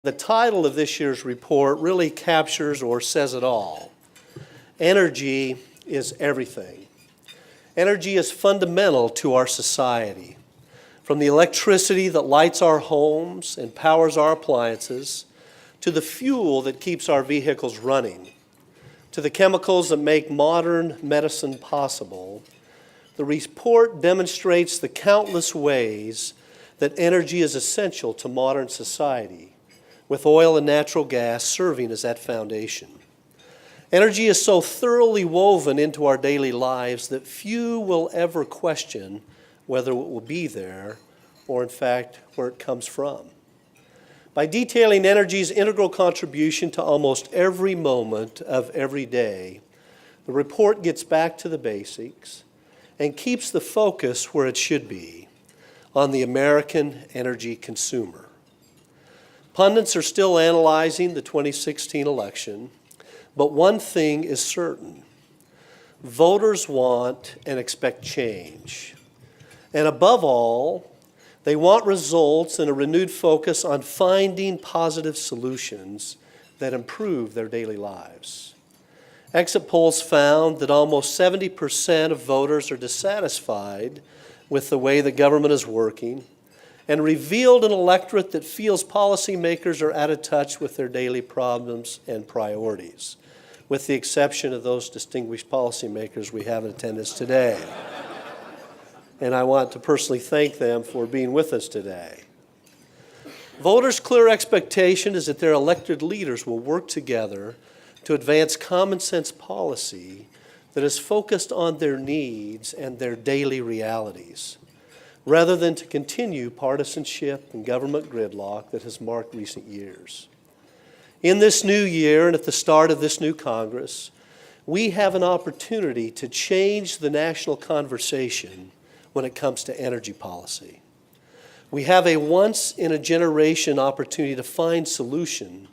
The title of this year's report really captures or says it all. Energy is everything. Energy is fundamental to our society. From the electricity that lights our homes and powers our appliances, to the fuel that keeps our vehicles running, to the chemicals that make modern medicine possible, the report demonstrates the countless ways that energy is essential to modern society, with oil and natural gas serving as that foundation. Energy is so thoroughly woven into our daily lives that few will ever question whether it will be there or, in fact, where it comes from. By detailing energy's integral contribution to almost every moment of every day, the report gets back to the basics and keeps the focus where it should be, on the American energy consumer. Pundits are still analyzing the 2016 election, but one thing is certain. Voters want and expect change. And above all, they want results and a renewed focus on finding positive solutions that improve their daily lives. Exit polls found that almost 70% of voters are dissatisfied with the way the government is working, and revealed an electorate that feels policymakers are out of touch with their daily problems and priorities, with the exception of those distinguished policymakers we have in attendance today. And I want to personally thank them for being with us today. Voters' clear expectation is that their elected leaders will work together to advance common sense policy that is focused on their needs and their daily realities, rather than to continue partisanship and government gridlock that has marked recent years. In this new year and at the start of this new Congress, we have an opportunity to change the national conversation when it comes to energy policy. We have a once-in-a-generation opportunity to find solution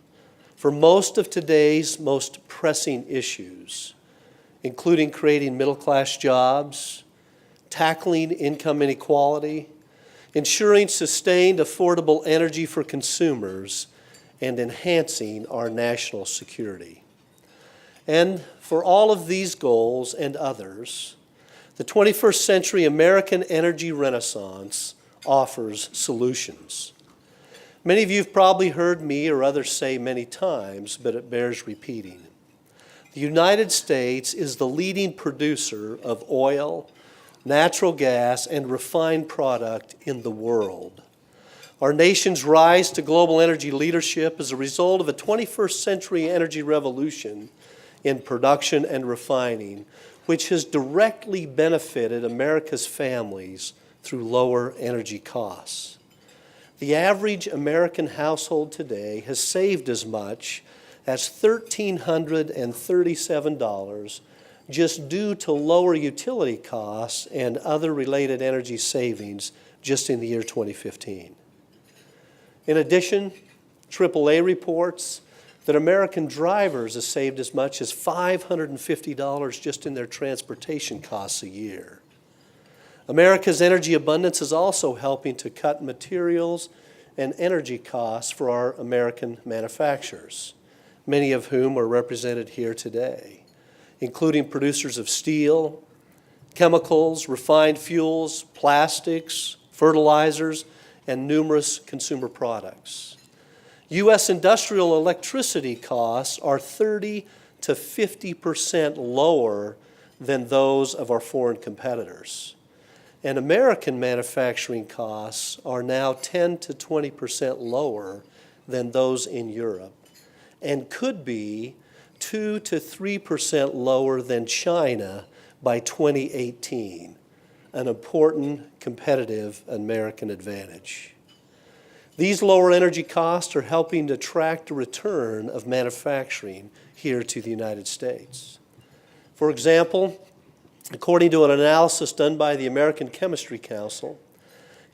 for most of today's most pressing issues, including creating middle-class jobs, tackling income inequality, ensuring sustained affordable energy for consumers, and enhancing our national security. And for all of these goals and others, the 21st century American energy renaissance offers solutions. Many of you have probably heard me or others say many times, but it bears repeating. The United States is the leading producer of oil, natural gas, and refined product in the world. Our nation's rise to global energy leadership is a result of a 21st century energy revolution in production and refining, which has directly benefited America's families through lower energy costs. The average American household today has saved as much as $1,337 just due to lower utility costs and other related energy savings just in the year 2015. In addition, AAA reports that American drivers have saved as much as $550 just in their transportation costs a year. America's energy abundance is also helping to cut materials and energy costs for our American manufacturers, many of whom are represented here today, including producers of steel, chemicals, refined fuels, plastics, fertilizers, and numerous consumer products. U.S. industrial electricity costs are 30 to 50% lower than those of our foreign competitors. And American manufacturing costs are now 10 to 20% lower than those in Europe, and could be 2 to 3% lower than China by 2018, an important competitive American advantage. These lower energy costs are helping to attract a return of manufacturing here to the United States. For example, according to an analysis done by the American Chemistry Council,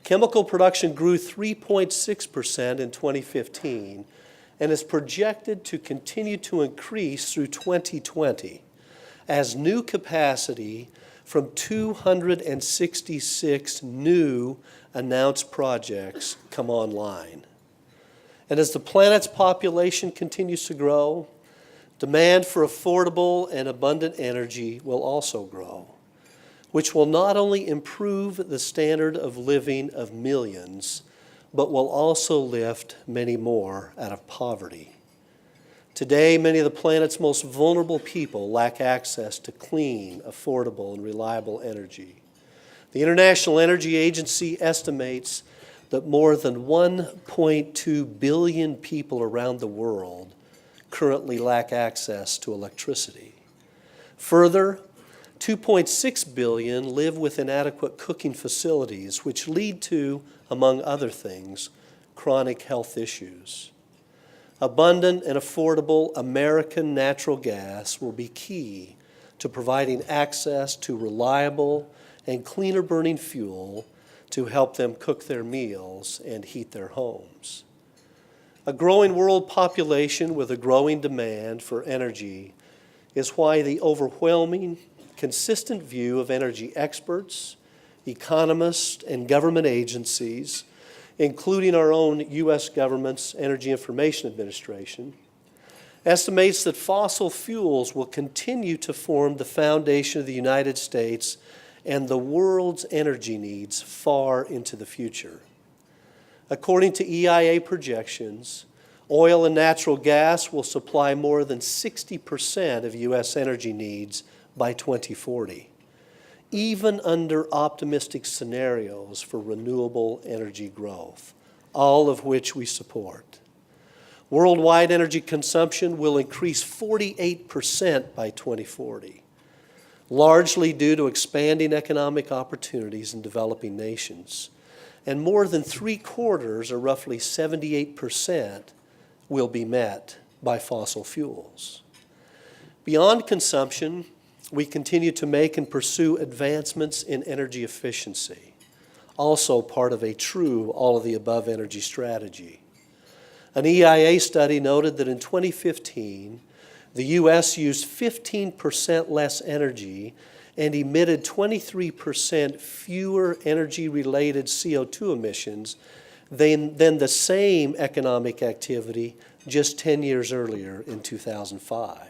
chemical production grew 3.6% in 2015 and is projected to continue to increase through 2020 as new capacity from 266 new announced projects come online. And as the planet's population continues to grow, demand for affordable and abundant energy will also grow, which will not only improve the standard of living of millions, but will also lift many more out of poverty. Today, many of the planet's most vulnerable people lack access to clean, affordable, and reliable energy. The International Energy Agency estimates that more than 1.2 billion people around the world currently lack access to electricity. Further, 2.6 billion live with inadequate cooking facilities, which lead to, among other things, chronic health issues. Abundant and affordable American natural gas will be key to providing access to reliable and cleaner burning fuel to help them cook their meals and heat their homes. A growing world population with a growing demand for energy is why the overwhelming, consistent view of energy experts, economists, and government agencies, including our own U.S. government's Energy Information Administration, estimates that fossil fuels will continue to form the foundation of the United States and the world's energy needs far into the future. According to EIA projections, oil and natural gas will supply more than 60% of U.S. energy needs by 2040, even under optimistic scenarios for renewable energy growth, all of which we support. Worldwide energy consumption will increase 48% by 2040, largely due to expanding economic opportunities in developing nations. And more than 3/4, or roughly 78%, will be met by fossil fuels. Beyond consumption, we continue to make and pursue advancements in energy efficiency, also part of a true all-of-the-above energy strategy. An EIA study noted that in 2015, the U.S. used 15% less energy and emitted 23% fewer energy-related CO2 emissions than the same economic activity just 10 years earlier in 2005.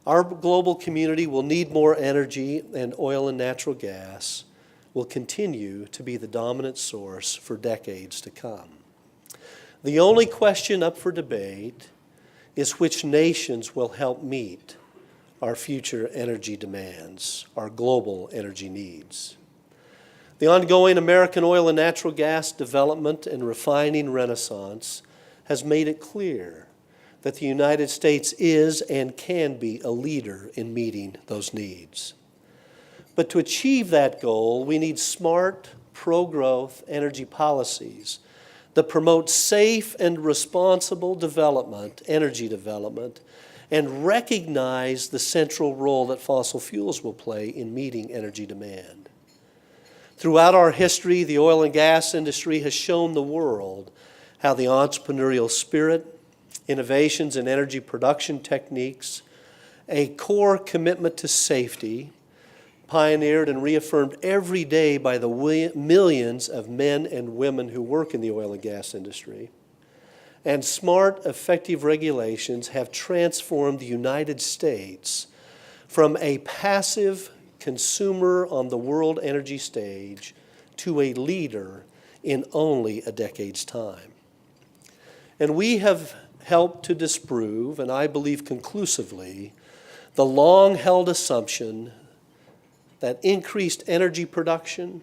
Our global community will need more energy, and oil and natural gas will continue to be the dominant source for decades to come. The only question up for debate is which nations will help meet our future energy demands, our global energy needs. The ongoing American oil and natural gas development and refining renaissance has made it clear that the United States is and can be a leader in meeting those needs. But to achieve that goal, we need smart, pro-growth energy policies that promote safe and responsible development, energy development, and recognize the central role that fossil fuels will play in meeting energy demand. Throughout our history, the oil and gas industry has shown the world how the entrepreneurial spirit, innovations in energy production techniques, a core commitment to safety, pioneered and reaffirmed every day by the millions of men and women who work in the oil and gas industry, and smart, effective regulations have transformed the United States from a passive consumer on the world energy stage to a leader in only a decade's time. And we have helped to disprove, and I believe conclusively, the long-held assumption that increased energy production,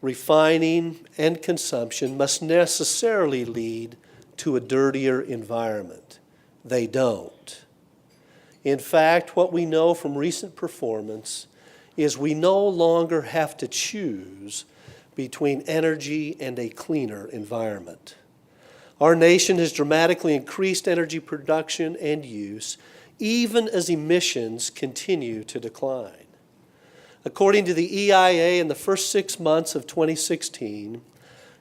refining, and consumption must necessarily lead to a dirtier environment. They don't. In fact, what we know from recent performance is we no longer have to choose between energy and a cleaner environment. Our nation has dramatically increased energy production and use, even as emissions continue to decline. According to the EIA, in the first 6 months of 2016,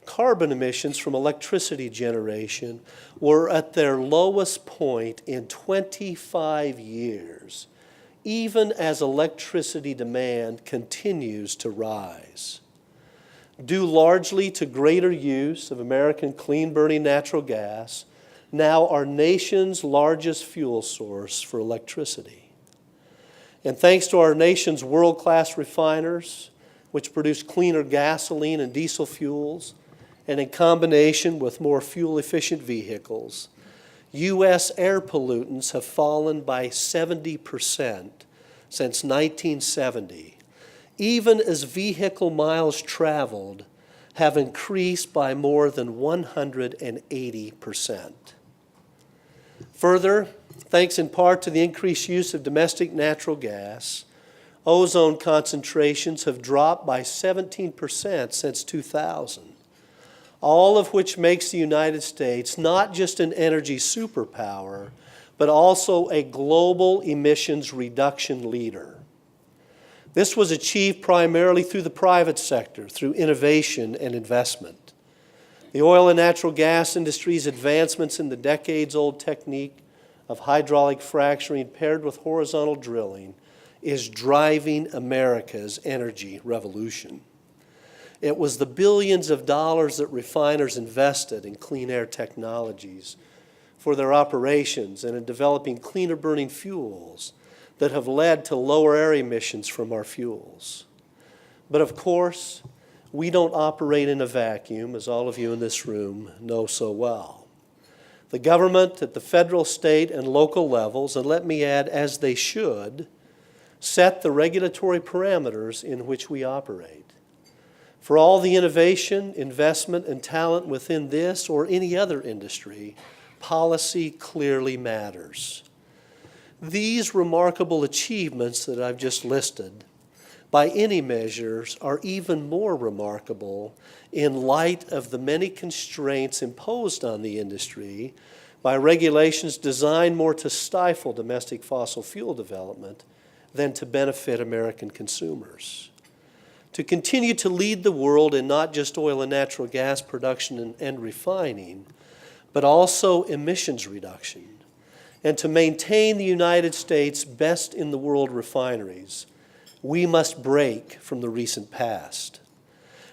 carbon emissions from electricity generation were at their lowest point in 25 years, even as electricity demand continues to rise. due largely to greater use of American clean-burning natural gas, now our nation's largest fuel source for electricity. And thanks to our nation's world-class refiners, which produce cleaner gasoline and diesel fuels, and in combination with more fuel-efficient vehicles, U.S. air pollutants have fallen by 70% since 1970, even as vehicle miles traveled have increased by more than 180%. Further, thanks in part to the increased use of domestic natural gas, ozone concentrations have dropped by 17% since 2000, all of which makes the United States not just an energy superpower, but also a global emissions reduction leader. This was achieved primarily through the private sector, through innovation and investment. The oil and natural gas industry's advancements in the decades-old technique of hydraulic fracturing paired with horizontal drilling is driving America's energy revolution. It was the billions of dollars that refiners invested in clean air technologies for their operations and in developing cleaner burning fuels that have led to lower air emissions from our fuels. But of course, we don't operate in a vacuum, as all of you in this room know so well. The government at the federal, state, and local levels, and let me add, as they should, set the regulatory parameters in which we operate. For all the innovation, investment, and talent within this or any other industry, policy clearly matters. These remarkable achievements that I've just listed, by any measures, are even more remarkable in light of the many constraints imposed on the industry by regulations designed more to stifle domestic fossil fuel development than to benefit American consumers. To continue to lead the world in not just oil and natural gas production and refining, but also emissions reduction, and to maintain the United States' best in the world refineries, we must break from the recent past.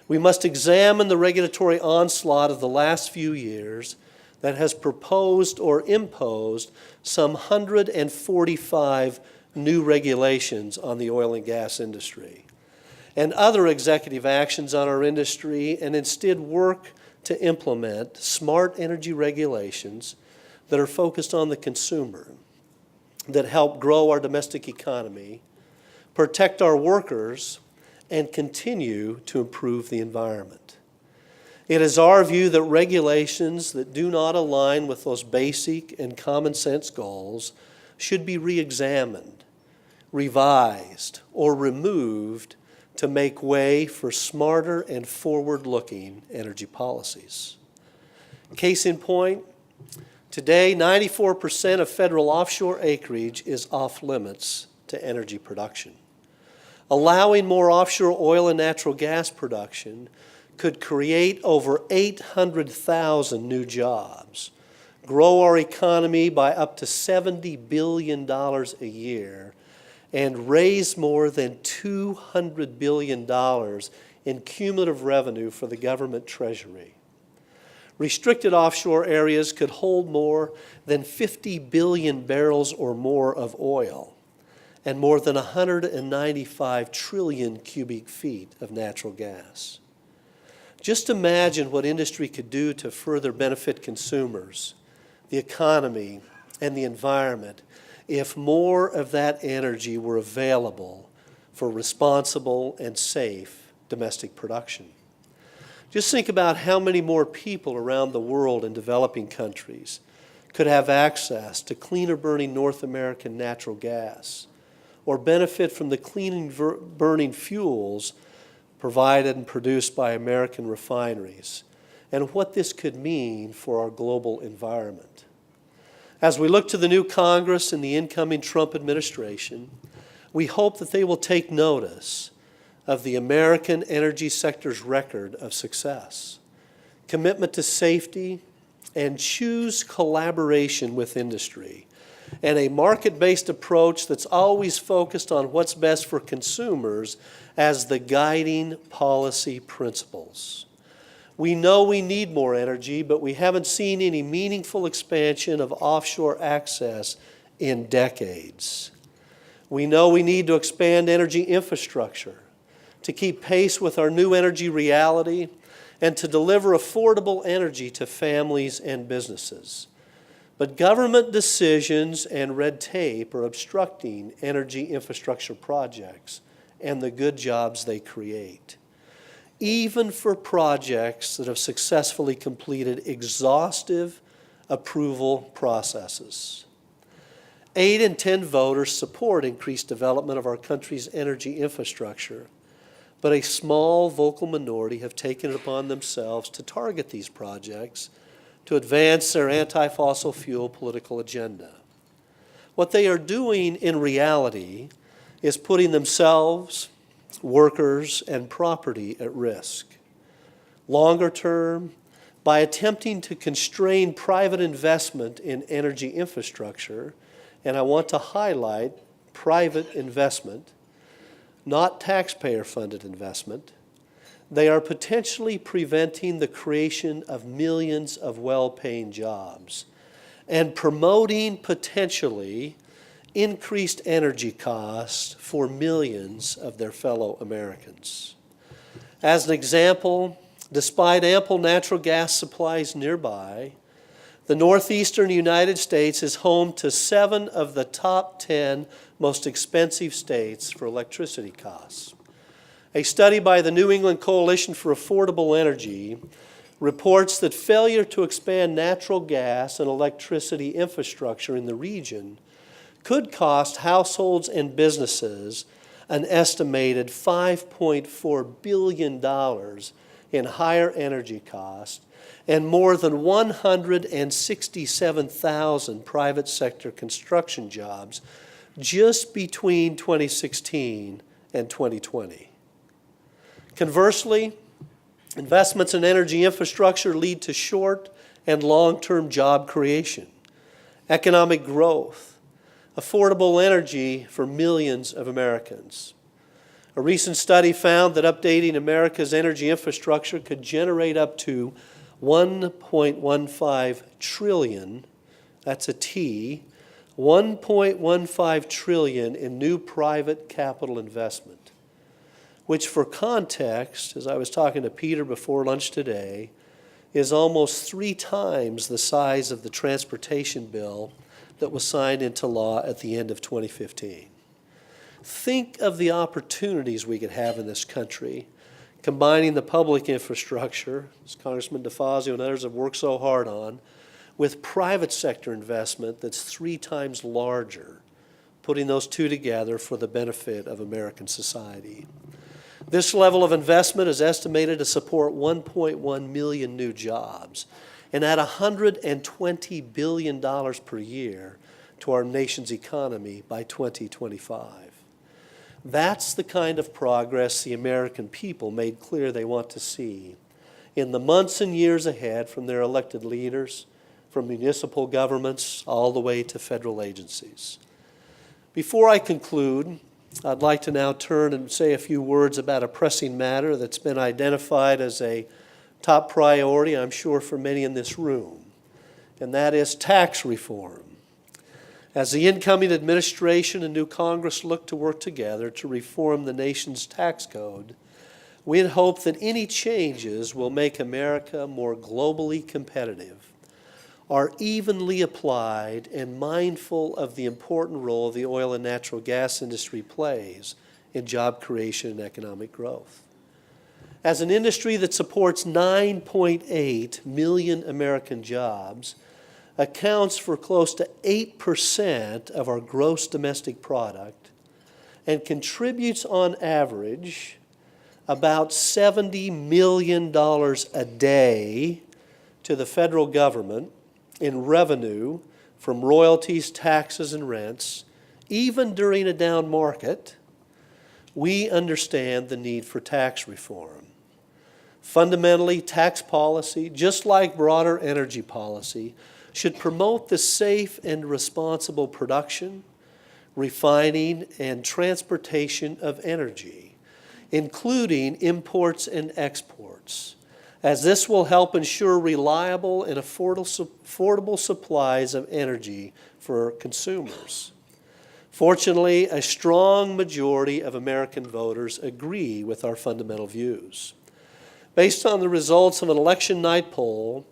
We must examine the regulatory onslaught of the last few years that has proposed or imposed some 145 new regulations on the oil and gas industry, and other executive actions on our industry, and instead work to implement smart energy regulations that are focused on the consumer, that help grow our domestic economy, protect our workers, and continue to improve the environment. It is our view that regulations that do not align with those basic and common sense goals should be re-examined, revised, or removed to make way for smarter and forward-looking energy policies. Case in point, today 94% of federal offshore acreage is off limits to energy production. Allowing more offshore oil and natural gas production could create over 800,000 new jobs, grow our economy by up to $70 billion a year, and raise more than $200 billion in cumulative revenue for the government treasury. Restricted offshore areas could hold more than 50 billion barrels or more of oil and more than 195 trillion cubic feet of natural gas. Just imagine what industry could do to further benefit consumers, the economy, and the environment if more of that energy were available for responsible and safe domestic production. Just think about how many more people around the world in developing countries could have access to cleaner burning North American natural gas or benefit from the clean burning fuels provided and produced by American refineries, and what this could mean for our global environment. As we look to the new Congress and the incoming Trump administration, we hope that they will take notice of the American energy sector's record of success, commitment to safety, and choose collaboration with industry and a market-based approach that's always focused on what's best for consumers as the guiding policy principles. We know we need more energy, but we haven't seen any meaningful expansion of offshore access in decades. We know we need to expand energy infrastructure to keep pace with our new energy reality and to deliver affordable energy to families and businesses. But government decisions and red tape are obstructing energy infrastructure projects and the good jobs they create, even for projects that have successfully completed exhaustive approval processes. 8 in 10 voters support increased development of our country's energy infrastructure, but a small vocal minority have taken it upon themselves to target these projects to advance their anti-fossil fuel political agenda. What they are doing in reality is putting themselves, workers, and property at risk. Longer term, by attempting to constrain private investment in energy infrastructure, and I want to highlight private investment, not taxpayer-funded investment, they are potentially preventing the creation of millions of well-paying jobs and promoting potentially increased energy costs for millions of their fellow Americans. As an example, despite ample natural gas supplies nearby, the northeastern United States is home to 7 of the top 10 most expensive states for electricity costs. A study by the New England Coalition for Affordable Energy reports that failure to expand natural gas and electricity infrastructure in the region could cost households and businesses an estimated $5.4 billion in higher energy costs and more than 167,000 private sector construction jobs just between 2016 and 2020. Conversely, investments in energy infrastructure lead to short and long-term job creation, economic growth, affordable energy for millions of Americans. A recent study found that updating America's energy infrastructure could generate up to $1.15 trillion, that's a T, $1.15 trillion in new private capital investment, which for context, as I was talking to Peter before lunch today, is almost 3 times the size of the transportation bill that was signed into law at the end of 2015. Think of the opportunities we could have in this country, combining the public infrastructure, as Congressman DeFazio and others have worked so hard on, with private sector investment that's 3 times larger, putting those two together for the benefit of American society. This level of investment is estimated to support 1.1 million new jobs and add $120 billion per year to our nation's economy by 2025. That's the kind of progress the American people made clear they want to see in the months and years ahead from their elected leaders, from municipal governments, all the way to federal agencies. Before I conclude, I'd like to now turn and say a few words about a pressing matter that's been identified as a top priority, I'm sure, for many in this room, and that is tax reform. As the incoming administration and new Congress look to work together to reform the nation's tax code, we had hoped that any changes will make America more globally competitive, are evenly applied and mindful of the important role the oil and natural gas industry plays in job creation and economic growth. As an industry that supports 9.8 million American jobs, accounts for close to 8% of our gross domestic product, and contributes on average about $70 million a day to the federal government in revenue from royalties, taxes, and rents, even during a down market, we understand the need for tax reform. Fundamentally, tax policy, just like broader energy policy, should promote the safe and responsible production, refining, and transportation of energy, including imports and exports, as this will help ensure reliable and affordable supplies of energy for consumers. Fortunately, a strong majority of American voters agree with our fundamental views. Based on the results of an election night poll,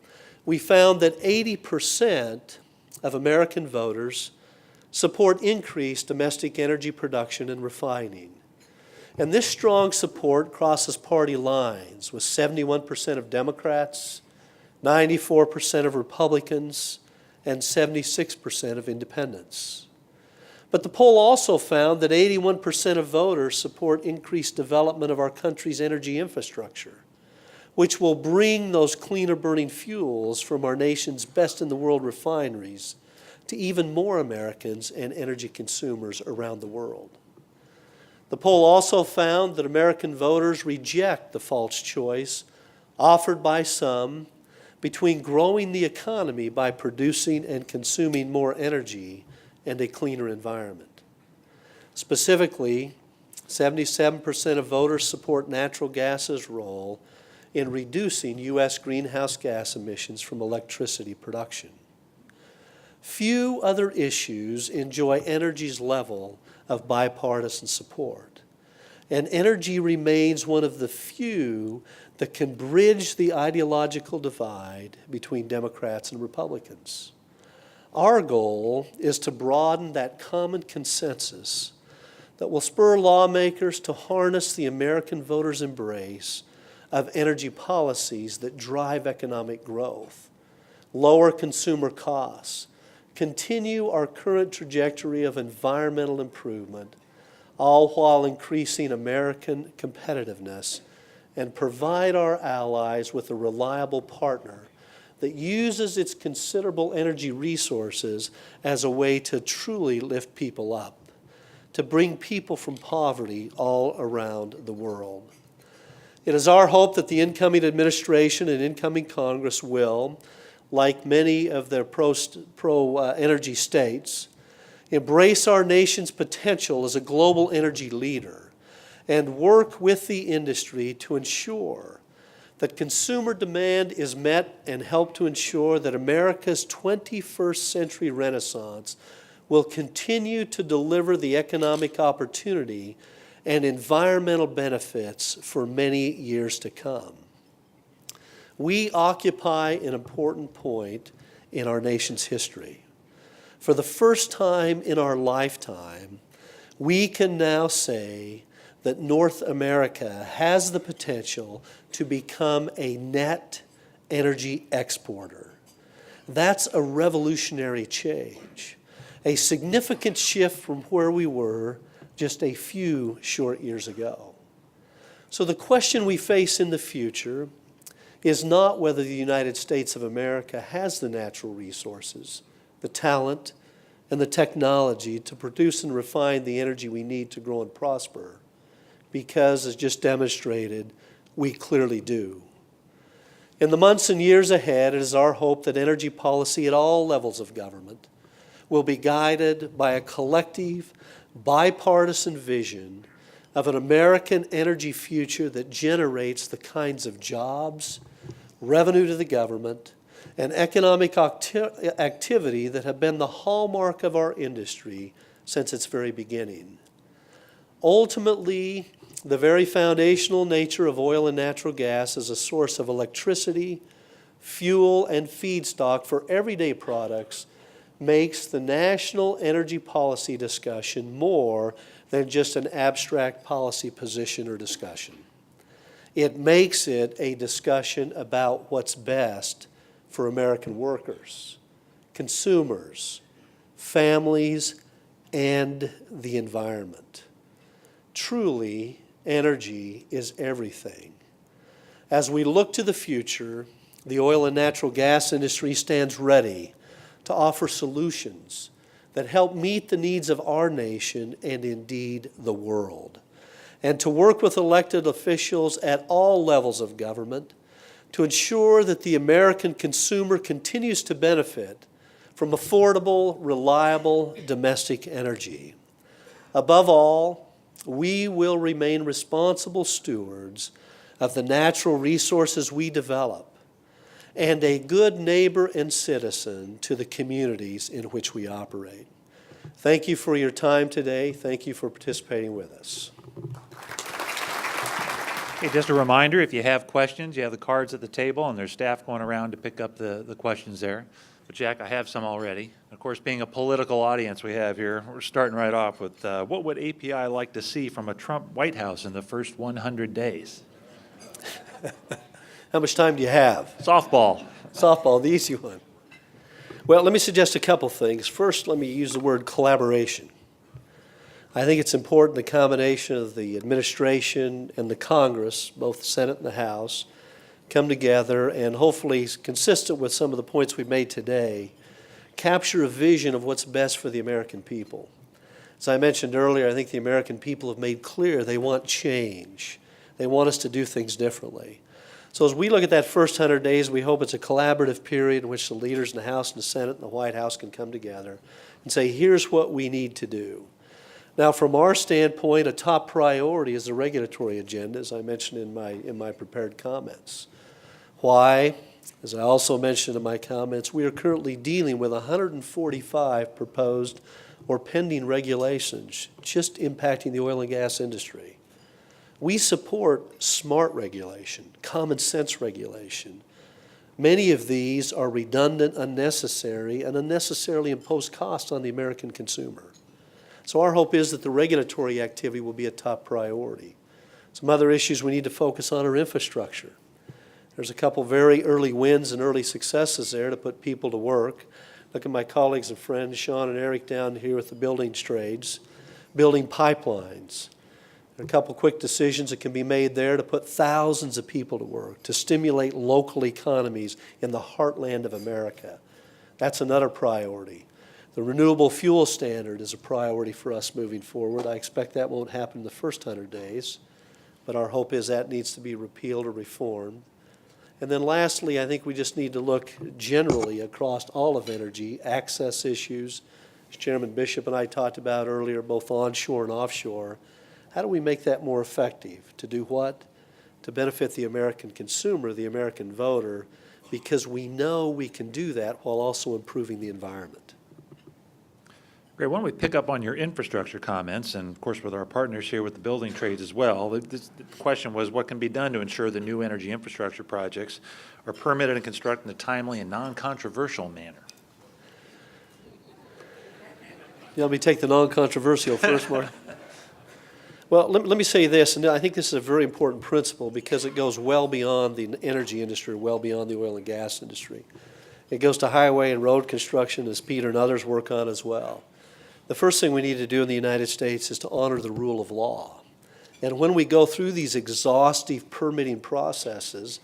we found that 80% of American voters support increased domestic energy production and refining. And this strong support crosses party lines, with 71% of Democrats, 94% of Republicans, and 76% of independents. But the poll also found that 81% of voters support increased development of our country's energy infrastructure, which will bring those cleaner burning fuels from our nation's best-in-the-world refineries to even more Americans and energy consumers around the world. The poll also found that American voters reject the false choice offered by some between growing the economy by producing and consuming more energy and a cleaner environment. Specifically, 77% of voters support natural gas's role in reducing U.S. greenhouse gas emissions from electricity production. Few other issues enjoy energy's level of bipartisan support, and energy remains one of the few that can bridge the ideological divide between Democrats and Republicans. Our goal is to broaden that common consensus that will spur lawmakers to harness the American voters' embrace of energy policies that drive economic growth, lower consumer costs, continue our current trajectory of environmental improvement, all while increasing American competitiveness, and provide our allies with a reliable partner that uses its considerable energy resources as a way to truly lift people up, to bring people from poverty all around the world. It is our hope that the incoming administration and incoming Congress will, like many of their pro-energy states, embrace our nation's potential as a global energy leader and work with the industry to ensure that consumer demand is met and help to ensure that America's 21st century renaissance will continue to deliver the economic opportunity and environmental benefits for many years to come. We occupy an important point in our nation's history. For the first time in our lifetime, we can now say that North America has the potential to become a net energy exporter. That's a revolutionary change, a significant shift from where we were just a few short years ago. So the question we face in the future is not whether the United States of America has the natural resources, the talent, and the technology to produce and refine the energy we need to grow and prosper, because, as just demonstrated, we clearly do. In the months and years ahead, it is our hope that energy policy at all levels of government will be guided by a collective, bipartisan vision of an American energy future that generates the kinds of jobs, revenue to the government, and economic activity that have been the hallmark of our industry since its very beginning. Ultimately, the very foundational nature of oil and natural gas as a source of electricity, fuel, and feedstock for everyday products makes the national energy policy discussion more than just an abstract policy position or discussion. It makes it a discussion about what's best for American workers, consumers, families, and the environment. Truly, energy is everything. As we look to the future, the oil and natural gas industry stands ready to offer solutions that help meet the needs of our nation and indeed the world, and to work with elected officials at all levels of government to ensure that the American consumer continues to benefit from affordable, reliable domestic energy. Above all, we will remain responsible stewards of the natural resources we develop and a good neighbor and citizen to the communities in which we operate. Thank you for your time today. Thank you for participating with us. Okay, just a reminder, if you have questions, you have the cards at the table, and there's staff going around to pick up the questions there. But Jack, I have some already. Of course, being a political audience we have here, we're starting right off with what would API like to see from a Trump White House in the first 100 days? How much time do you have? Softball. Softball, the easy one. Well, let me suggest a couple things. First, let me use the word collaboration. I think it's important the combination of the administration and the Congress, both the Senate and the House, come together and hopefully, consistent with some of the points we've made today, capture a vision of what's best for the American people. As I mentioned earlier, I think the American people have made clear they want change. They want us to do things differently. So as we look at that first 100 days, we hope it's a collaborative period in which the leaders in the House and the Senate and the White House can come together and say, here's what we need to do. Now, from our standpoint, a top priority is the regulatory agenda, as I mentioned in my prepared comments. Why? As I also mentioned in my comments, we are currently dealing with 145 proposed or pending regulations just impacting the oil and gas industry. We support smart regulation, common sense regulation. Many of these are redundant, unnecessary, and unnecessarily impose costs on the American consumer. So our hope is that the regulatory activity will be a top priority. Some other issues we need to focus on are infrastructure. There's a couple very early wins and early successes there to put people to work. Look at my colleagues and friends, Sean and Eric down here with the building trades, building pipelines. There are a couple quick decisions that can be made there to put thousands of people to work, to stimulate local economies in the heartland of America. That's another priority. The renewable fuel standard is a priority for us moving forward. I expect that won't happen in the first 100 days, but our hope is that needs to be repealed or reformed. And then lastly, I think we just need to look generally across all of energy, access issues, as Chairman Bishop and I talked about earlier, both onshore and offshore. How do we make that more effective? To do what? To benefit the American consumer, the American voter, because we know we can do that while also improving the environment. Great. Why don't we pick up on your infrastructure comments, and of course with our partners here with the building trades as well. The question was what can be done to ensure the new energy infrastructure projects are permitted and constructed in a timely and non-controversial manner? You want me to take the non-controversial first, Mark? Well, let me say this, and I think this is a very important principle because it goes well beyond the energy industry, well beyond the oil and gas industry. It goes to highway and road construction, as Peter and others work on as well. The first thing we need to do in the United States is to honor the rule of law. And when we go through these exhaustive permitting processes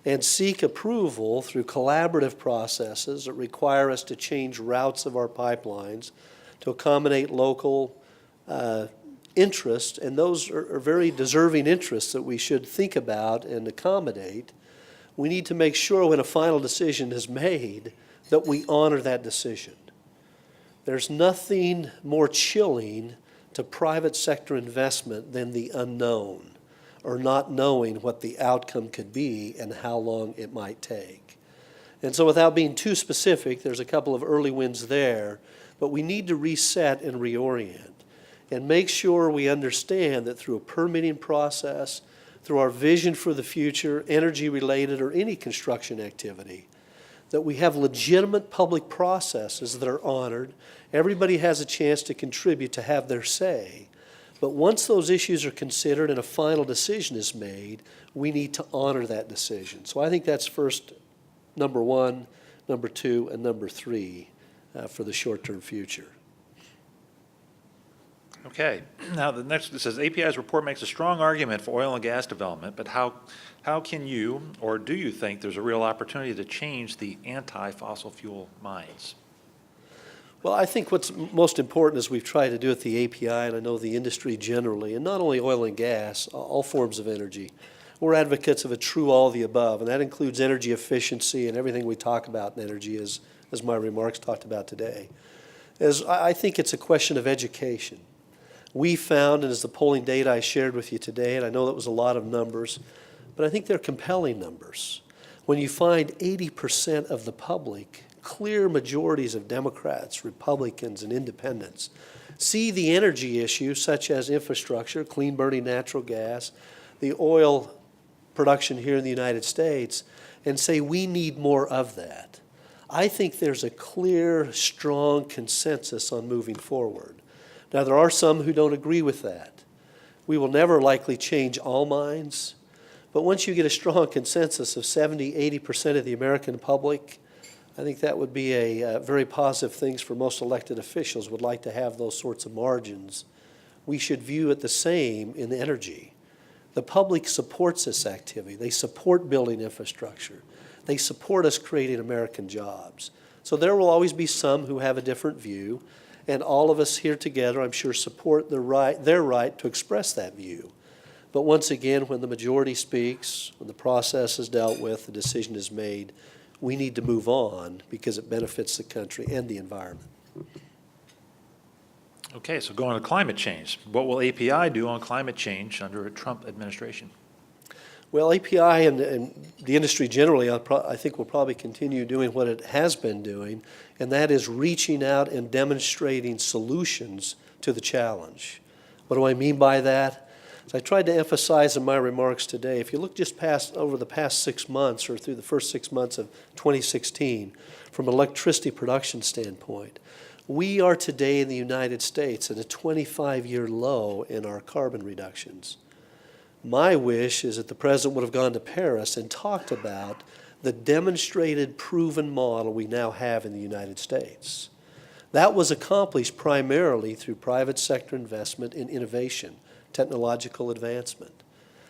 and seek approval through collaborative processes that require us to change routes of our pipelines to accommodate local interests, and those are very deserving interests that we should think about and accommodate, we need to make sure when a final decision is made that we honor that decision. There's nothing more chilling to private sector investment than the unknown, or not knowing what the outcome could be and how long it might take. And so without being too specific, there's a couple of early wins there, but we need to reset and reorient and make sure we understand that through a permitting process, through our vision for the future, energy-related or any construction activity, that we have legitimate public processes that are honored. Everybody has a chance to contribute, to have their say. But once those issues are considered and a final decision is made, we need to honor that decision. So I think that's first, number one, number two, and number three for the short-term future. Okay. Now the next, it says API's report makes a strong argument for oil and gas development, but how can you, or do you think there's a real opportunity to change the anti-fossil fuel minds? Well, I think what's most important is we've tried to do at the API, and I know the industry generally, and not only oil and gas, all forms of energy. We're advocates of a true all of the above, and that includes energy efficiency and everything we talk about in energy, as my remarks talked about today. I think it's a question of education. We found, and as the polling data I shared with you today, and I know that was a lot of numbers, but I think they're compelling numbers. When you find 80% of the public, clear majorities of Democrats, Republicans, and independents, see the energy issue, such as infrastructure, clean burning natural gas, the oil production here in the United States, and say we need more of that. I think there's a clear, strong consensus on moving forward. Now, there are some who don't agree with that. We will never likely change all minds, but once you get a strong consensus of 70, 80% of the American public, I think that would be a very positive thing for most elected officials would like to have those sorts of margins. We should view it the same in energy. The public supports this activity. They support building infrastructure. They support us creating American jobs. So there will always be some who have a different view, and all of us here together, I'm sure, support their right to express that view. But once again, when the majority speaks, when the process is dealt with, the decision is made, we need to move on because it benefits the country and the environment. Okay, so going to climate change. What will API do on climate change under a Trump administration? Well, API and the industry generally, I think will probably continue doing what it has been doing, and that is reaching out and demonstrating solutions to the challenge. What do I mean by that? As I tried to emphasize in my remarks today, if you look just over the past 6 months or through the first 6 months of 2016, from an electricity production standpoint, we are today in the United States at a 25-year low in our carbon reductions. My wish is that the President would have gone to Paris and talked about the demonstrated, proven model we now have in the United States. That was accomplished primarily through private sector investment in innovation, technological advancement.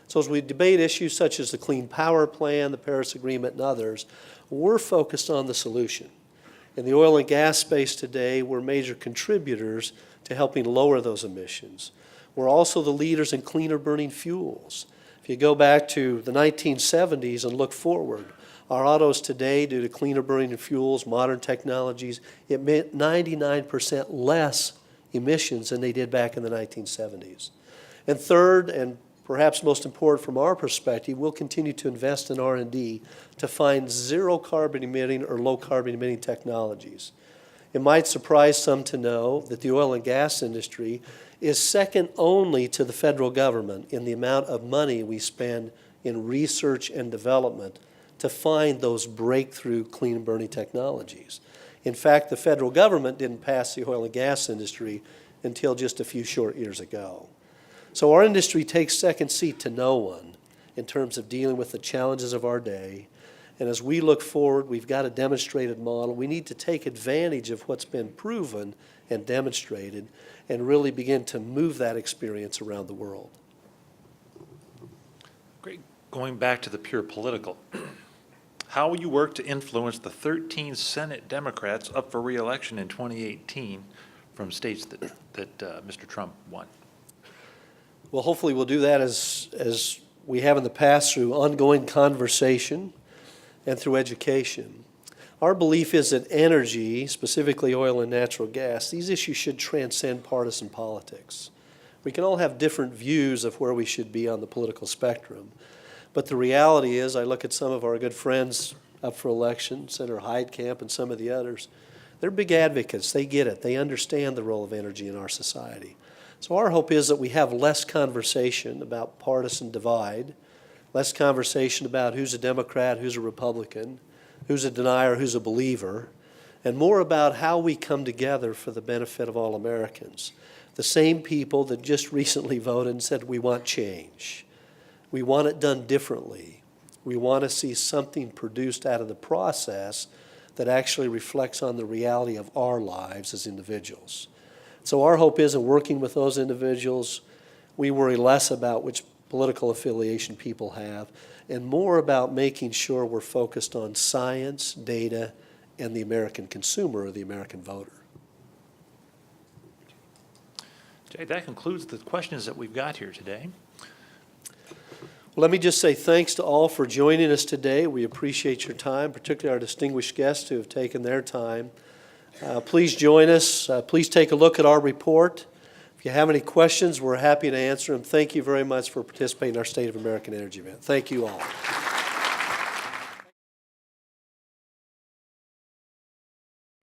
So as we debate issues such as the Clean Power Plan, the Paris Agreement, and others, we're focused on the solution. In the oil and gas space today, we're major contributors to helping lower those emissions. We're also the leaders in cleaner burning fuels. If you go back to the 1970s and look forward, our autos today, due to cleaner burning fuels, modern technologies, it meant 99% less emissions than they did back in the 1970s. And third, and perhaps most important from our perspective, we'll continue to invest in R&D to find zero carbon emitting or low carbon emitting technologies. It might surprise some to know that the oil and gas industry is second only to the federal government in the amount of money we spend in research and development to find those breakthrough clean burning technologies. In fact, the federal government didn't pass the oil and gas industry until just a few short years ago. So our industry takes second seat to no one in terms of dealing with the challenges of our day. And as we look forward, we've got a demonstrated model. We need to take advantage of what's been proven and demonstrated and really begin to move that experience around the world. Great. Going back to the pure political, how will you work to influence the 13 Senate Democrats up for re-election in 2018 from states that Mr. Trump won? Well, hopefully we'll do that as we have in the past through ongoing conversation and through education. Our belief is that energy, specifically oil and natural gas, these issues should transcend partisan politics. We can all have different views of where we should be on the political spectrum, but the reality is, I look at some of our good friends up for election, Senator Heidkamp and some of the others, they're big advocates. They get it. They understand the role of energy in our society. So our hope is that we have less conversation about partisan divide, less conversation about who's a Democrat, who's a Republican, who's a denier, who's a believer, and more about how we come together for the benefit of all Americans. The same people that just recently voted and said we want change. We want it done differently. We want to see something produced out of the process that actually reflects on the reality of our lives as individuals. So our hope is in working with those individuals, we worry less about which political affiliation people have and more about making sure we're focused on science, data, and the American consumer or the American voter. Jay, that concludes the questions that we've got here today. Well, let me just say thanks to all for joining us today. We appreciate your time, particularly our distinguished guests who have taken their time. Please join us. Please take a look at our report. If you have any questions, we're happy to answer them. Thank you very much for participating in our State of American Energy event. Thank you all.